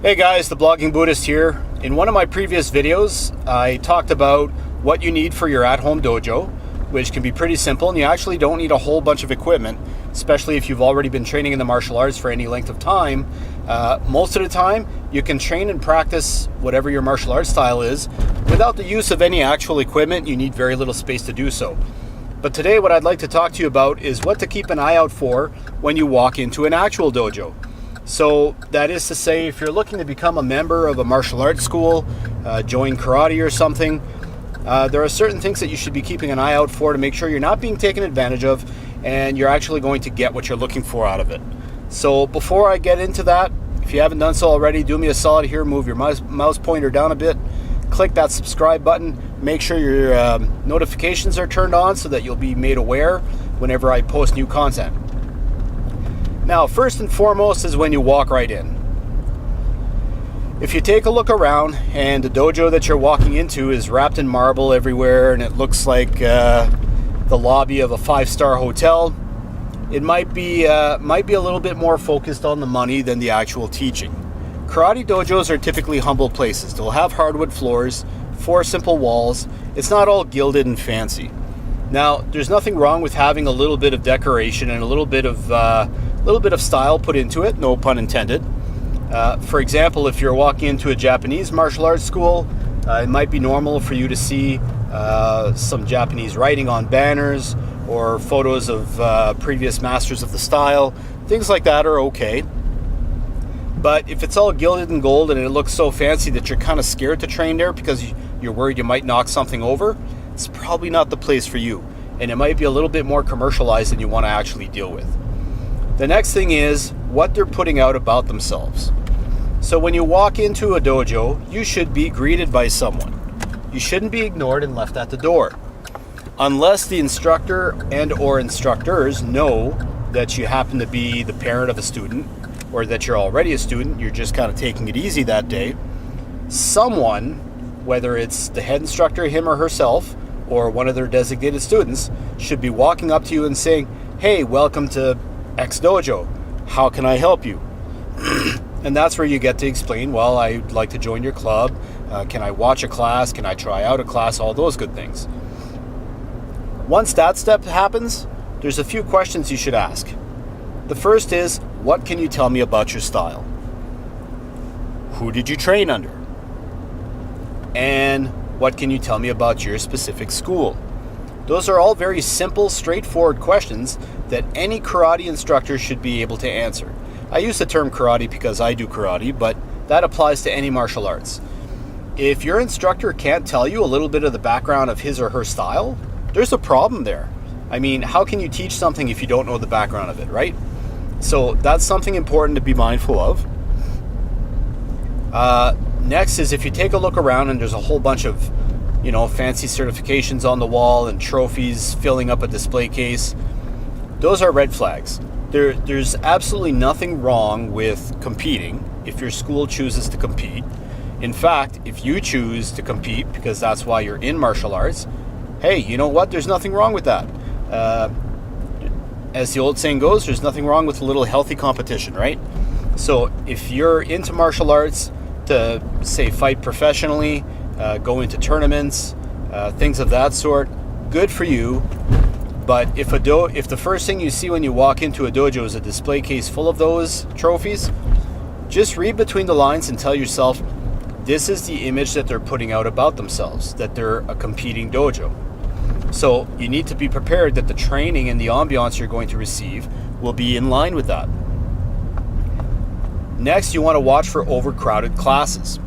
Hey guys, the Blogging Buddhist here. In one of my previous videos, I talked about what you need for your at-home dojo, which can be pretty simple, and you actually don't need a whole bunch of equipment, especially if you've already been training in the martial arts for any length of time. Most of the time, you can train and practice whatever your martial arts style is without the use of any actual equipment. You need very little space to do so. But today, what I'd like to talk to you about is what to keep an eye out for when you walk into an actual dojo. So that is to say, if you're looking to become a member of a martial arts school, join karate or something, there are certain things that you should be keeping an eye out for to make sure you're not being taken advantage of and you're actually going to get what you're looking for out of it. So before I get into that, if you haven't done so already, do me a solid here, move your mouse pointer down a bit, click that subscribe button, make sure your notifications are turned on so that you'll be made aware whenever I post new content. Now, first and foremost is when you walk right in. If you take a look around and the dojo that you're walking into is wrapped in marble everywhere and it looks like the lobby of a 5-star hotel, it might be a little bit more focused on the money than the actual teaching. Karate dojos are typically humble places. They'll have hardwood floors, 4 simple walls. It's not all gilded and fancy. Now, there's nothing wrong with having a little bit of decoration and a little bit of style put into it, no pun intended. For example, if you're walking into a Japanese martial arts school, it might be normal for you to see some Japanese writing on banners or photos of previous masters of the style. Things like that are okay. But if it's all gilded and gold and it looks so fancy that you're kind of scared to train there because you're worried you might knock something over, it's probably not the place for you. And it might be a little bit more commercialized than you want to actually deal with. The next thing is what they're putting out about themselves. So when you walk into a dojo, you should be greeted by someone. You shouldn't be ignored and left at the door. Unless the instructor and or instructors know that you happen to be the parent of a student or that you're already a student, you're just kind of taking it easy that day. Someone, whether it's the head instructor, him or herself, or one of their designated students, should be walking up to you and saying, "Hey, welcome to X dojo. How can I help you?" And that's where you get to explain, well, I'd like to join your club. Can I watch a class? Can I try out a class? All those good things. Once that step happens, there's a few questions you should ask. The first is, what can you tell me about your style? Who did you train under? And what can you tell me about your specific school? Those are all very simple, straightforward questions that any karate instructor should be able to answer. I use the term karate because I do karate, but that applies to any martial arts. If your instructor can't tell you a little bit of the background of his or her style, there's a problem there. I mean, how can you teach something if you don't know the background of it, right? So that's something important to be mindful of. Next is if you take a look around and there's a whole bunch of fancy certifications on the wall and trophies filling up a display case, those are red flags. There's absolutely nothing wrong with competing if your school chooses to compete. In fact, if you choose to compete because that's why you're in martial arts, hey, you know what? There's nothing wrong with that. As the old saying goes, there's nothing wrong with a little healthy competition, right? So if you're into martial arts to, say, fight professionally, go into tournaments, things of that sort, good for you. But if the first thing you see when you walk into a dojo is a display case full of those trophies, just read between the lines and tell yourself, this is the image that they're putting out about themselves, that they're a competing dojo. So you need to be prepared that the training and the ambiance you're going to receive will be in line with that. Next, you want to watch for overcrowded classes.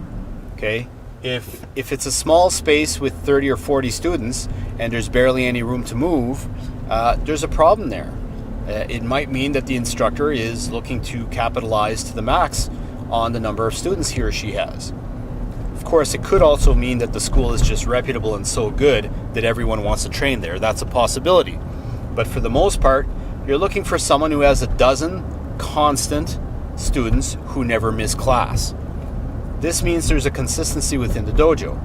Okay? If it's a small space with 30 or 40 students and there's barely any room to move, there's a problem there. It might mean that the instructor is looking to capitalize to the max on the number of students he or she has. Of course, it could also mean that the school is just reputable and so good that everyone wants to train there. That's a possibility. But for the most part, you're looking for someone who has a dozen constant students who never miss class. This means there's a consistency within the dojo,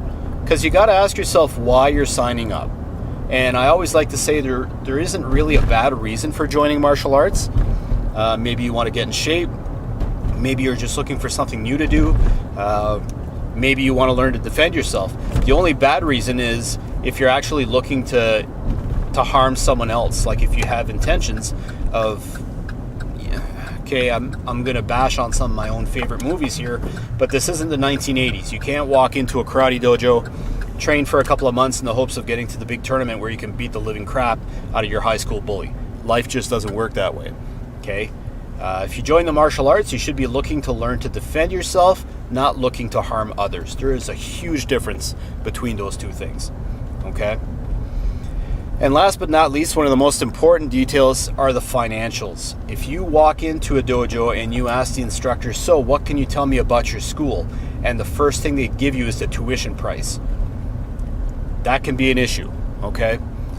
because you got to ask yourself why you're signing up. And I always like to say there isn't really a bad reason for joining martial arts. Maybe you want to get in shape. Maybe you're just looking for something new to do. Maybe you want to learn to defend yourself. The only bad reason is if you're actually looking to harm someone else. Like if you have intentions of, okay, I'm going to bash on some of my own favorite movies here, but this isn't the 1980s. You can't walk into a karate dojo, train for a couple of months in the hopes of getting to the big tournament where you can beat the living crap out of your high school bully. Life just doesn't work that way, okay? If you join the martial arts, you should be looking to learn to defend yourself, not looking to harm others. There is a huge difference between those two things, okay? And last but not least, one of the most important details are the financials. If you walk into a dojo and you ask the instructor, so what can you tell me about your school? And the first thing they give you is the tuition price. That can be an issue, okay?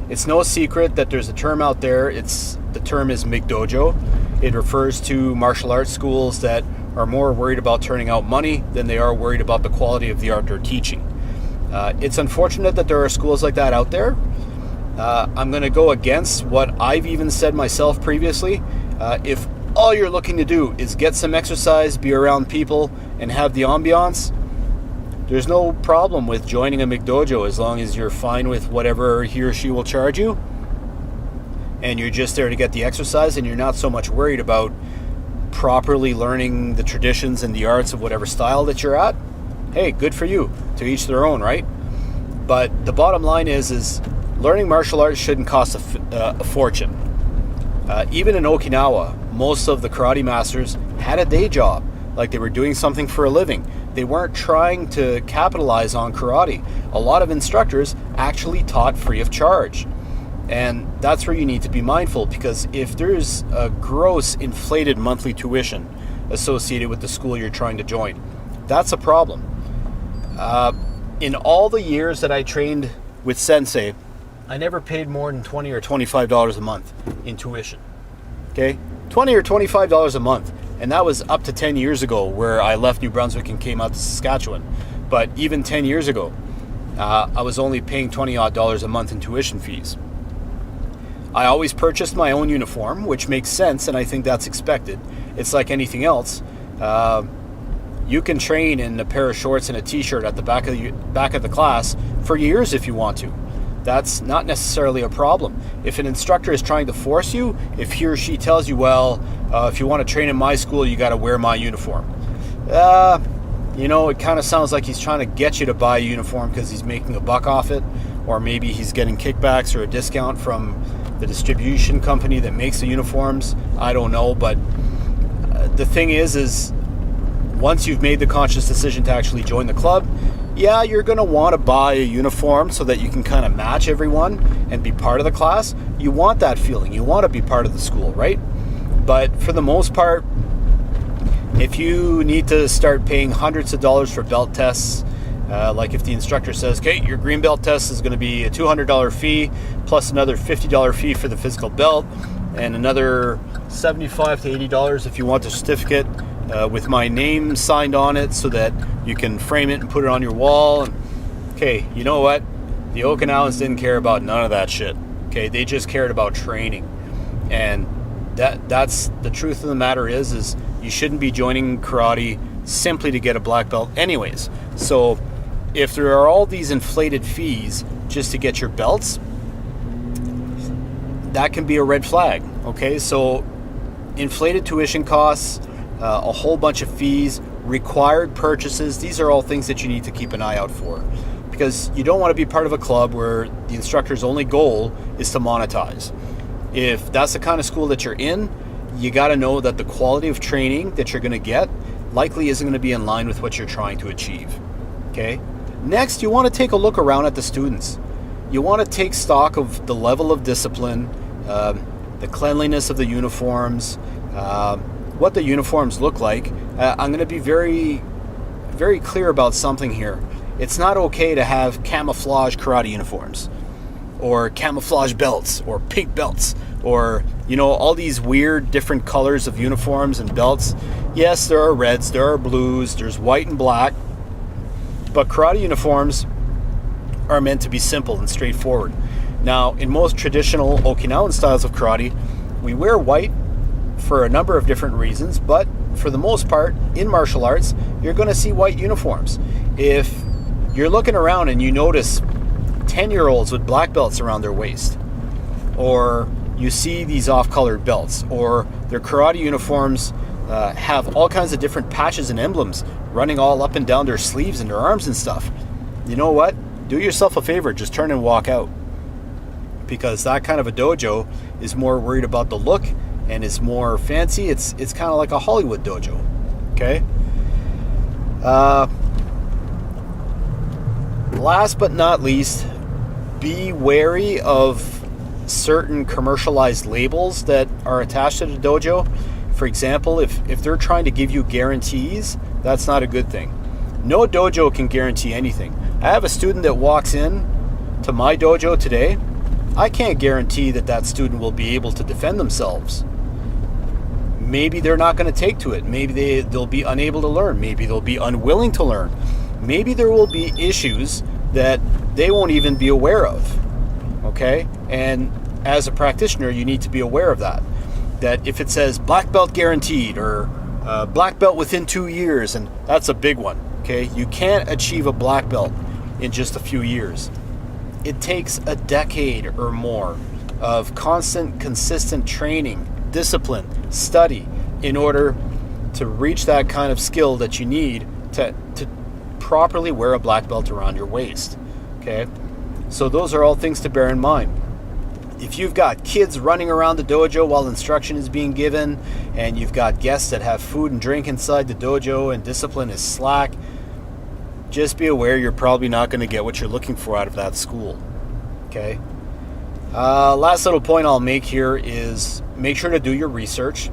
It's no secret that there's a term out there. The term is McDojo. It refers to martial arts schools that are more worried about turning out money than they are worried about the quality of the art they're teaching. It's unfortunate that there are schools like that out there. I'm going to go against what I've even said myself previously. If all you're looking to do is get some exercise, be around people, and have the ambiance, there's no problem with joining a McDojo as long as you're fine with whatever he or she will charge you. And you're just there to get the exercise and you're not so much worried about properly learning the traditions and the arts of whatever style that you're at. Hey, good for you. To each their own, right? But the bottom line is learning martial arts shouldn't cost a fortune. Even in Okinawa, most of the karate masters had a day job, like they were doing something for a living. They weren't trying to capitalize on karate. A lot of instructors actually taught free of charge. And that's where you need to be mindful, because if there's a gross inflated monthly tuition associated with the school you're trying to join, that's a problem. In all the years that I trained with Sensei, I never paid more than $20 or $25 a month in tuition. Okay? $20 or $25 a month. And that was up to 10 years ago, where I left New Brunswick and came out to Saskatchewan. But even 10 years ago, I was only paying $20 odd a month in tuition fees. I always purchased my own uniform, which makes sense, and I think that's expected. It's like anything else. You can train in a pair of shorts and a t-shirt at the back of the class for years if you want to. That's not necessarily a problem. If an instructor is trying to force you, if he or she tells you, well, if you want to train in my school, you got to wear my uniform. It kind of sounds like he's trying to get you to buy a uniform because he's making a buck off it, or maybe he's getting kickbacks or a discount from the distribution company that makes the uniforms. I don't know, but the thing is once you've made the conscious decision to actually join the club, yeah, you're going to want to buy a uniform so that you can kind of match everyone and be part of the class. You want that feeling. You want to be part of the school, right? But for the most part, if you need to start paying hundreds of dollars for belt tests, like if the instructor says, okay, your green belt test is going to be a $200 fee plus another $50 fee for the physical belt and another $75 to $80 if you want the certificate with my name signed on it so that you can frame it and put it on your wall. And, okay, you know what? The Okinawans didn't care about none of that shit. Okay, they just cared about training. And that's the truth of the matter is you shouldn't be joining karate simply to get a black belt anyways. So if there are all these inflated fees just to get your belts, that can be a red flag. Okay, so inflated tuition costs, a whole bunch of fees, required purchases, these are all things that you need to keep an eye out for, because you don't want to be part of a club where the instructor's only goal is to monetize. If that's the kind of school that you're in, you got to know that the quality of training that you're going to get likely isn't going to be in line with what you're trying to achieve. Okay? Next, you want to take a look around at the students. You want to take stock of the level of discipline, the cleanliness of the uniforms, what the uniforms look like. I'm going to be very, very clear about something here. It's not okay to have camouflage karate uniforms, or camouflage belts, or pink belts, or all these weird different colors of uniforms and belts. Yes, there are reds, there are blues, there's white and black, but karate uniforms are meant to be simple and straightforward. Now, in most traditional Okinawan styles of karate, we wear white for a number of different reasons, but for the most part, in martial arts, you're going to see white uniforms. If you're looking around and you notice 10-year-olds with black belts around their waist, or you see these off-colored belts, or their karate uniforms have all kinds of different patches and emblems running all up and down their sleeves and their arms and stuff, you know what? Do yourself a favor, just turn and walk out. Because that kind of a dojo is more worried about the look and is more fancy. It's kind of like a Hollywood dojo, okay? Last but not least, be wary of certain commercialized labels that are attached to the dojo. For example, if they're trying to give you guarantees, that's not a good thing. No dojo can guarantee anything. I have a student that walks in to my dojo today. I can't guarantee that student will be able to defend themselves. Maybe they're not going to take to it. Maybe they'll be unable to learn. Maybe they'll be unwilling to learn. Maybe there will be issues that they won't even be aware of. Okay? And as a practitioner, you need to be aware of that. That if it says black belt guaranteed or black belt within 2 years, and that's a big one. Okay? You can't achieve a black belt in just a few years. It takes a decade or more of constant, consistent training, discipline, study in order to reach that kind of skill that you need to properly wear a black belt around your waist. Okay? So those are all things to bear in mind. If you've got kids running around the dojo while instruction is being given, and you've got guests that have food and drink inside the dojo and discipline is slack, just be aware you're probably not going to get what you're looking for out of that school. Okay? Last little point I'll make here is make sure to do your research.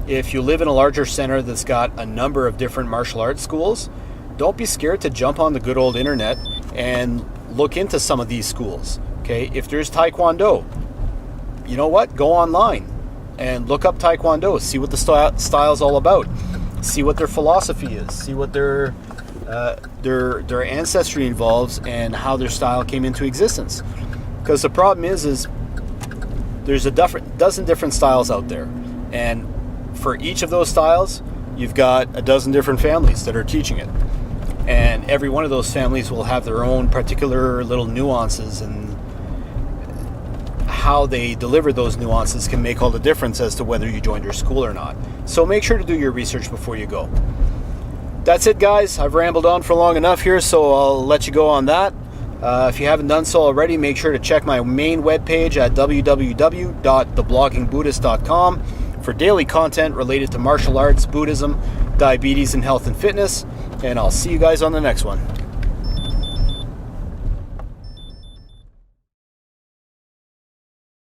If you live in a larger center that's got a number of different martial arts schools, don't be scared to jump on the good old internet and look into some of these schools. Okay? If there's Taekwondo, you know what? Go online and look up Taekwondo. See what the style's all about. See what their philosophy is. See what their ancestry involves and how their style came into existence. Because the problem is there's a dozen different styles out there, and for each of those styles you've got a dozen different families that are teaching it, and every one of those families will have their own particular little nuances, and how they deliver those nuances can make all the difference as to whether you joined your school or not. So make sure to do your research before you go. That's it, guys. I've rambled on for long enough here, so I'll let you go on that. If you haven't done so already, make sure to check my main webpage at www.thebloggingbuddhist.com for daily content related to martial arts, Buddhism, diabetes, and health and fitness. And I'll see you guys on the next one.